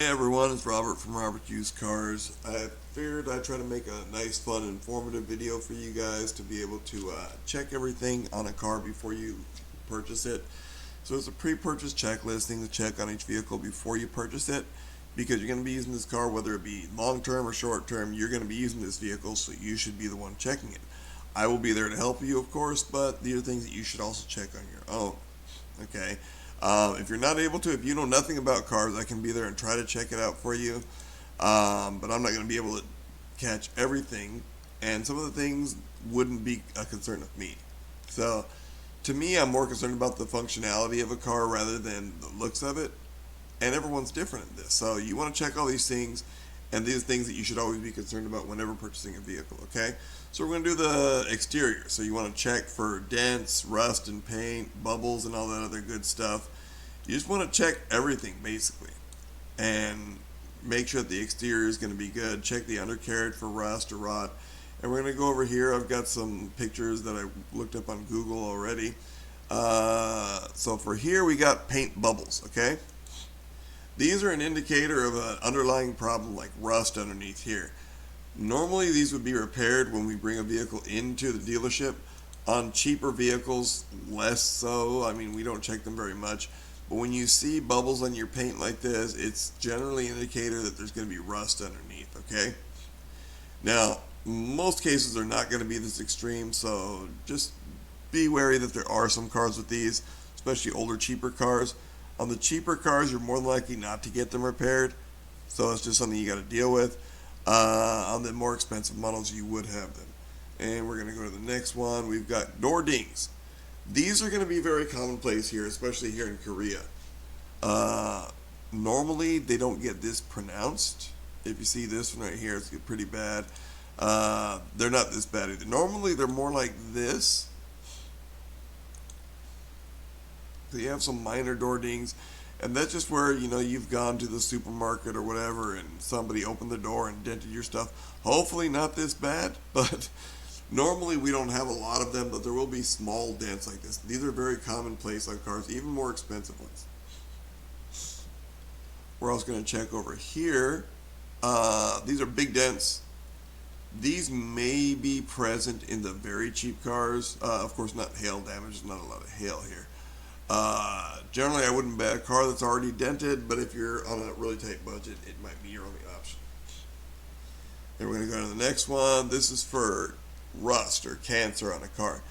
Hey everyone, it's Robert from Robert Used Cars. I figured I'd try to make a nice, fun, informative video for you guys to be able to check everything on a car before you purchase it. So it's a pre-purchase checklist, thing to check on each vehicle before you purchase it, because you're going to be using this car, whether it be long-term or short-term, you're going to be using this vehicle, so you should be the one checking it. I will be there to help you, of course, but these are things that you should also check on your own. Okay. If you're not able to, if you know nothing about cars, I can be there and try to check it out for you. But I'm not going to be able to catch everything, and some of the things wouldn't be a concern of me. So, to me, I'm more concerned about the functionality of a car rather than the looks of it. And everyone's different in this. So, you want to check all these things, and these things that you should always be concerned about whenever purchasing a vehicle, okay? So we're going to do the exterior. So you want to check for dents, rust and paint, bubbles, and all that other good stuff. You just want to check everything, basically, and make sure that the exterior is going to be good. Check the undercarriage for rust or rot. And we're going to go over here. I've got some pictures that I looked up on Google already. So for here, we got paint bubbles, okay? These are an indicator of an underlying problem like rust underneath here. Normally these would be repaired when we bring a vehicle into the dealership. On cheaper vehicles, less so. I mean, we don't check them very much. But when you see bubbles on your paint like this, it's generally an indicator that there's going to be rust underneath, okay? Now, most cases are not going to be this extreme, so just be wary that there are some cars with these, especially older, cheaper cars. On the cheaper cars, you're more than likely not to get them repaired, so it's just something you got to deal with. On the more expensive models, you would have them. And we're going to go to the next one. We've got door dings. These are going to be very commonplace here, especially here in Korea. Normally, they don't get this pronounced. If you see this one right here, it's pretty bad. They're not this bad either. Normally, they're more like this. So you have some minor door dings, and that's just where, you've gone to the supermarket or whatever, and somebody opened the door and dented your stuff. Hopefully not this bad, but normally we don't have a lot of them, but there will be small dents like this. These are very commonplace on cars, even more expensive ones. We're also going to check over here. These are big dents. These may be present in the very cheap cars. Of course, not hail damage. There's not a lot of hail here. Generally, I wouldn't buy a car that's already dented, but if you're on a really tight budget, it might be your only option. Then we're going to go to the next one. This is for rust or cancer on a car.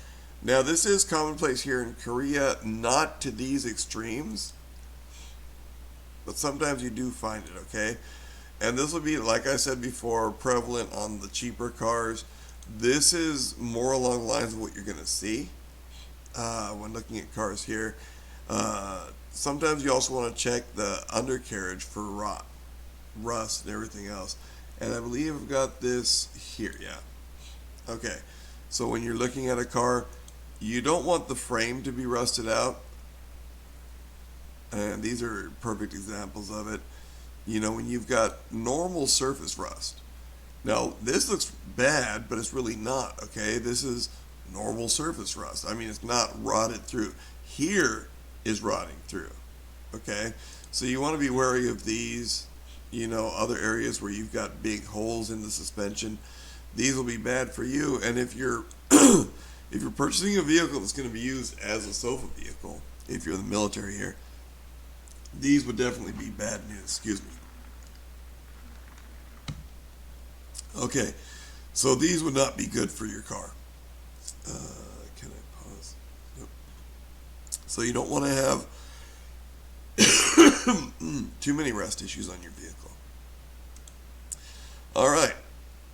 Now, this is commonplace here in Korea, not to these extremes, but sometimes you do find it, okay? And this will be, like I said before, prevalent on the cheaper cars. This is more along the lines of what you're going to see when looking at cars here. Sometimes you also want to check the undercarriage for rot, rust, and everything else. And I believe I've got this here, yeah. Okay, so when you're looking at a car, you don't want the frame to be rusted out. And these are perfect examples of it. When you've got normal surface rust. Now, this looks bad, but it's really not, okay? This is normal surface rust. I mean, it's not rotted through. Here is rotting through, okay? So you want to be wary of these, other areas where you've got big holes in the suspension. These will be bad for you. And if you're if you're purchasing a vehicle that's going to be used as a sofa vehicle, if you're in the military here, these would definitely be bad news. Excuse me. Okay, so these would not be good for your car. Can I pause? Nope. So you don't want to have too many rust issues on your vehicle. All right,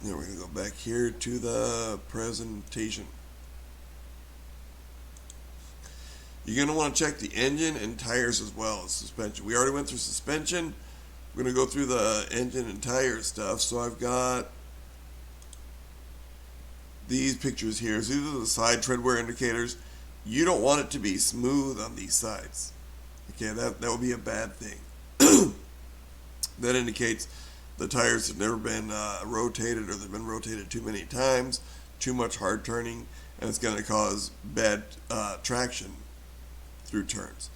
now we're going to go back here to the presentation. You're going to want to check the engine and tires as well as suspension. We already went through suspension. We're going to go through the engine and tire stuff. So I've got these pictures here. So these are the side tread wear indicators. You don't want it to be smooth on these sides. Okay, that would be a bad thing. That indicates the tires have never been rotated, or they've been rotated too many times, too much hard turning, and it's going to cause bad traction through turns.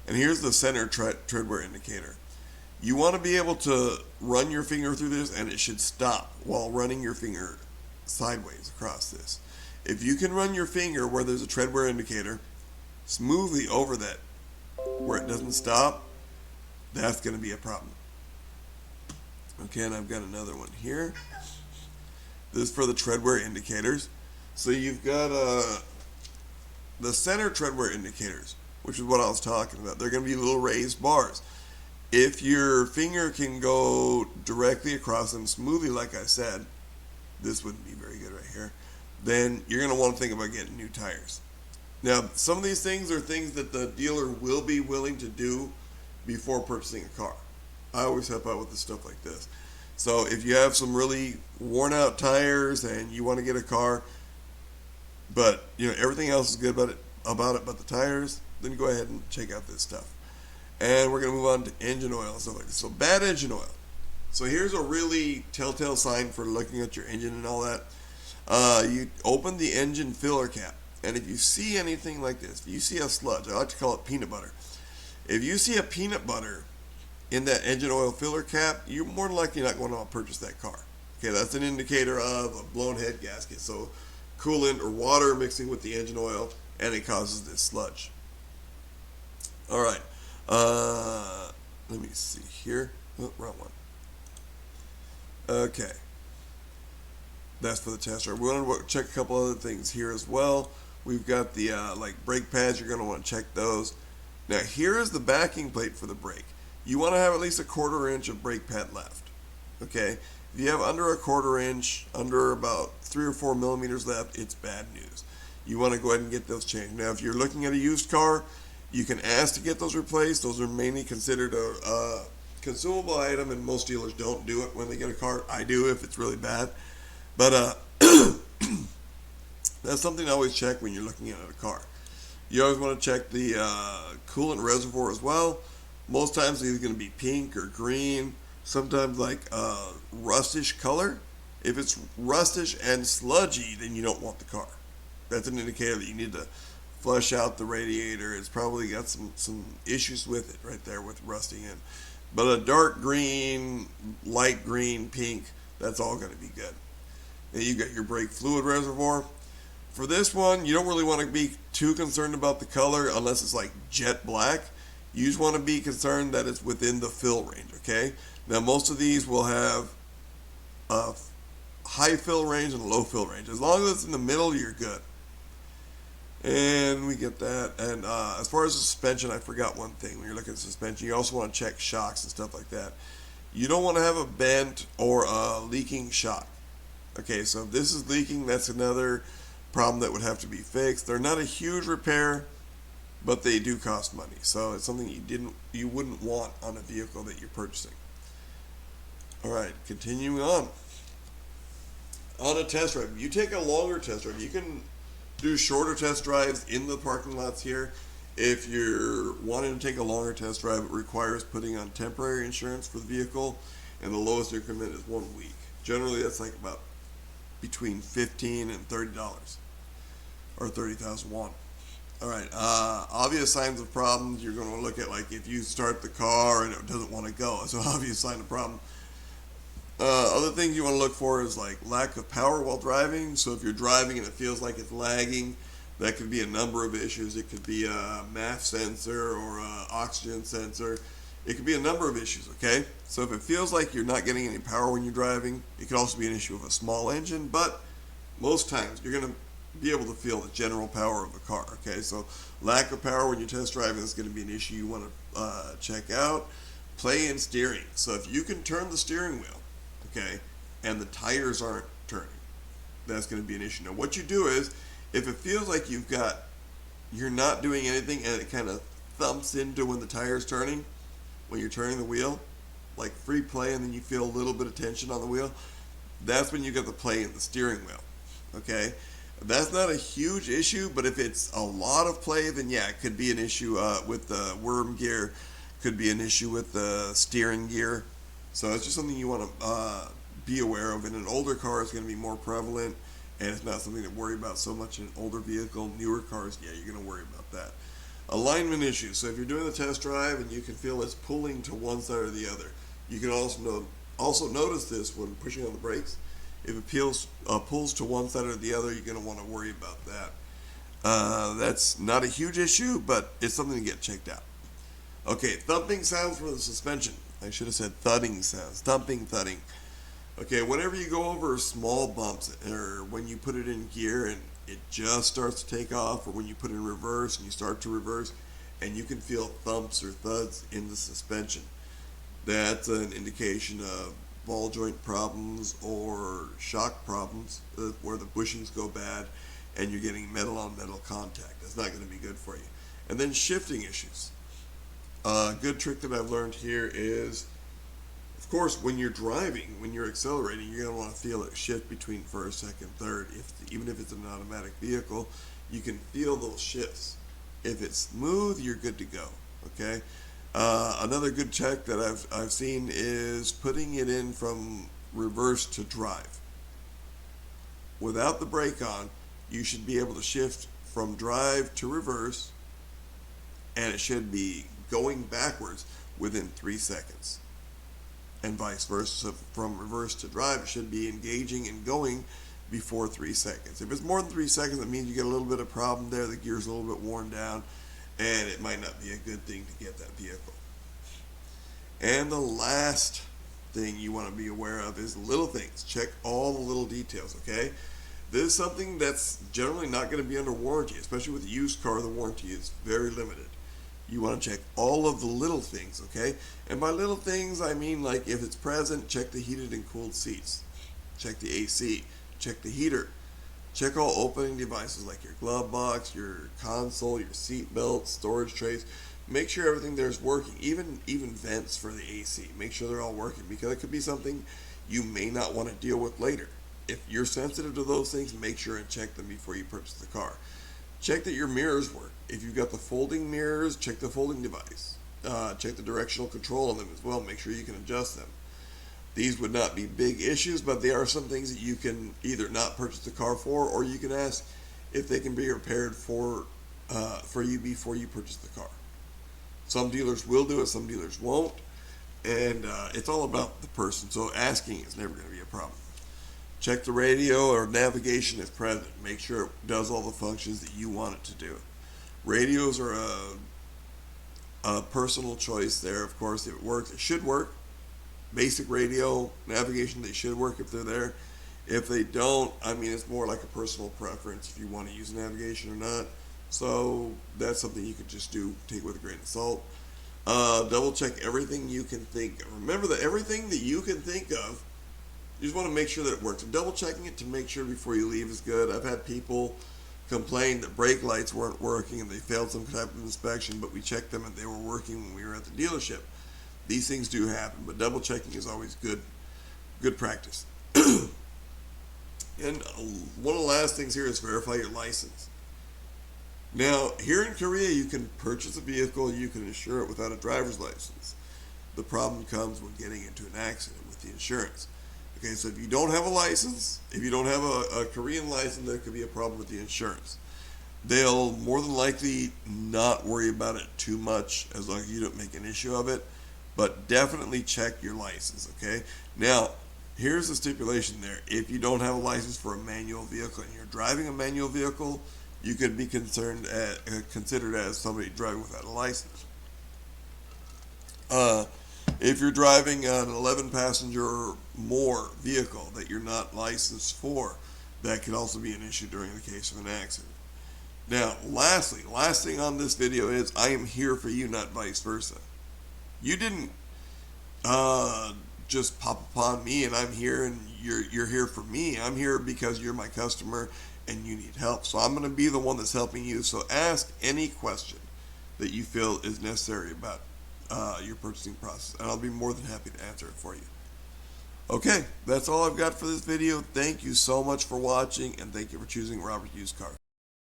And here's the center tread wear indicator. You want to be able to run your finger through this, and it should stop while running your finger sideways across this. If you can run your finger where there's a tread wear indicator smoothly over that where it doesn't stop, that's going to be a problem. Okay, and I've got another one here. This is for the tread wear indicators. So you've got the center tread wear indicators, which is what I was talking about. They're going to be little raised bars. If your finger can go directly across them smoothly, like I said, this wouldn't be very good right here, then you're going to want to think about getting new tires. Now, some of these things are things that the dealer will be willing to do before purchasing a car. I always help out with the stuff like this. So if you have some really worn out tires and you want to get a car, but everything else is good about it but the tires, then go ahead and check out this stuff. And we're going to move on to engine oil and stuff like this. So bad engine oil. So here's a really telltale sign for looking at your engine and all that. You open the engine filler cap, and if you see anything like this, if you see a sludge, I like to call it peanut butter. If you see a peanut butter in that engine oil filler cap, you're more than likely not going to purchase that car. Okay, that's an indicator of a blown head gasket. So coolant or water mixing with the engine oil, and it causes this sludge. All right. Let me see here. Oh, wrong one. Okay. That's for the test drive. We want to check a couple other things here as well. We've got the like brake pads. You're going to want to check those. Now here is the backing plate for the brake. You want to have at least a 1/4 inch of brake pad left. Okay. If you have under a 1/4 inch, under about 3 or 4 millimeters left, it's bad news. You want to go ahead and get those changed. Now if you're looking at a used car, you can ask to get those replaced. Those are mainly considered a consumable item, and most dealers don't do it when they get a car. I do if it's really bad. But that's something to always check when you're looking at a car. You always want to check the coolant reservoir as well. Most times it's either going to be pink or green, sometimes like rustish color. If it's rustish and sludgy, then you don't want the car. That's an indicator that you need to flush out the radiator. It's probably got some issues with it right there with rusting in. But a dark green, light green, pink, that's all going to be good. Then you got your brake fluid reservoir. For this one, you don't really want to be too concerned about the color unless it's like jet black. You just want to be concerned that it's within the fill range, okay? Now, most of these will have a high fill range and a low fill range. As long as it's in the middle, you're good. And we get that. And as far as the suspension, I forgot one thing. When you're looking at suspension, you also want to check shocks and stuff like that. You don't want to have a bent or a leaking shock. Okay, so if this is leaking, that's another problem that would have to be fixed. They're not a huge repair, but they do cost money. So it's something you wouldn't want on a vehicle that you're purchasing. All right, continuing on. On a test drive, you take a longer test drive. You can do shorter test drives in the parking lots here. If you're wanting to take a longer test drive, it requires putting on temporary insurance for the vehicle, and the lowest increment is 1 week. Generally, that's like about between $15 and $30, or 30,000 won. All right, obvious signs of problems. You're going to look at, like, if you start the car and it doesn't want to go. It's an obvious sign of problem. Other things you want to look for is like lack of power while driving. So if you're driving and it feels like it's lagging, that could be a number of issues. It could be a MAF sensor or a oxygen sensor. It could be a number of issues, okay? So if it feels like you're not getting any power when you're driving, it could also be an issue of a small engine, but most times you're going to be able to feel the general power of the car, okay? So lack of power when you're test driving is going to be an issue you want to check out. Play in steering. So if you can turn the steering wheel, okay, and the tires aren't turning, that's going to be an issue. Now what you do is, if it feels like you're not doing anything and it kind of thumps into when the tire's turning, when you're turning the wheel, like free play, and then you feel a little bit of tension on the wheel, that's when you got the play in the steering wheel, okay? That's not a huge issue, but if it's a lot of play, then yeah, it could be an issue with the worm gear, could be an issue with the steering gear. So it's just something you want to be aware of. In an older car, it's going to be more prevalent, and it's not something to worry about so much in an older vehicle. Newer cars, yeah, you're going to worry about that. Alignment issues. So if you're doing the test drive and you can feel it's pulling to one side or the other, you can also notice this when pushing on the brakes. If it pulls to one side or the other, you're going to want to worry about that. That's not a huge issue, but it's something to get checked out. Okay, thumping sounds from the suspension. I should have said thudding sounds. Thumping. Okay, whenever you go over small bumps, or when you put it in gear and it just starts to take off, or when you put it in reverse and you start to reverse, and you can feel thumps or thuds in the suspension, that's an indication of ball joint problems or shock problems, where the bushings go bad and you're getting metal on metal contact. That's not going to be good for you. And then shifting issues. A good trick that I've learned here is, of course, when you're driving, when you're accelerating, you're going to want to feel it shift between first, second, third. Even if it's an automatic vehicle, you can feel those shifts. If it's smooth, you're good to go. Okay. Another good check that I've seen is putting it in from reverse to drive. Without the brake on, you should be able to shift from drive to reverse, and it should be going backwards within 3 seconds. And vice versa. So from reverse to drive, it should be engaging and going before 3 seconds. If it's more than 3 seconds, it means you get a little bit of problem there. The gear's a little bit worn down, and it might not be a good thing to get that vehicle. And the last thing you want to be aware of is little things. Check all the little details, okay? This is something that's generally not going to be under warranty, especially with a used car. The warranty is very limited. You want to check all of the little things, okay? And by little things, I mean like if it's present, check the heated and cooled seats. Check the AC. Check the heater. Check all opening devices like your glove box, your console, your seat belt, storage trays. Make sure everything there is working. Even vents for the AC. Make sure they're all working, because it could be something you may not want to deal with later. If you're sensitive to those things, make sure and check them before you purchase the car. Check that your mirrors work. If you've got the folding mirrors, check the folding device. Check the directional control on them as well. Make sure you can adjust them. These would not be big issues, but they are some things that you can either not purchase the car for, or you can ask if they can be repaired for you before you purchase the car. Some dealers will do it, some dealers won't, and it's all about the person, so asking is never going to be a problem. Check the radio or navigation if present. Make sure it does all the functions that you want it to do. Radios are a personal choice there, of course. If it works, it should work. Basic radio, navigation, they should work if they're there. If they don't, I mean, it's more like a personal preference if you want to use navigation or not. So that's something you could just take with a grain of salt. Double check everything you can think of. Remember that everything that you can think of, you just want to make sure that it works. And double checking it to make sure before you leave is good. I've had people complain that brake lights weren't working and they failed some type of inspection, but we checked them and they were working when we were at the dealership. These things do happen, but double checking is always good practice. And one of the last things here is verify your license. Now, here in Korea, you can purchase a vehicle, you can insure it without a driver's license. The problem comes when getting into an accident with the insurance. Okay, so if you don't have a license, if you don't have a Korean license, there could be a problem with the insurance. They'll more than likely not worry about it too much as long as you don't make an issue of it, but definitely check your license, okay? Now, here's the stipulation there. If you don't have a license for a manual vehicle and you're driving a manual vehicle, you could be considered as somebody driving without a license. If you're driving an 11-passenger or more vehicle that you're not licensed for, that could also be an issue during the case of an accident. Now, last thing on this video is I am here for you, not vice versa. You didn't just pop upon me and I'm here and you're here for me. I'm here because you're my customer and you need help. So I'm going to be the one that's helping you. So ask any question that you feel is necessary about your purchasing process, and I'll be more than happy to answer it for you. Okay, that's all I've got for this video. Thank you so much for watching, and thank you for choosing Robert Used Cars.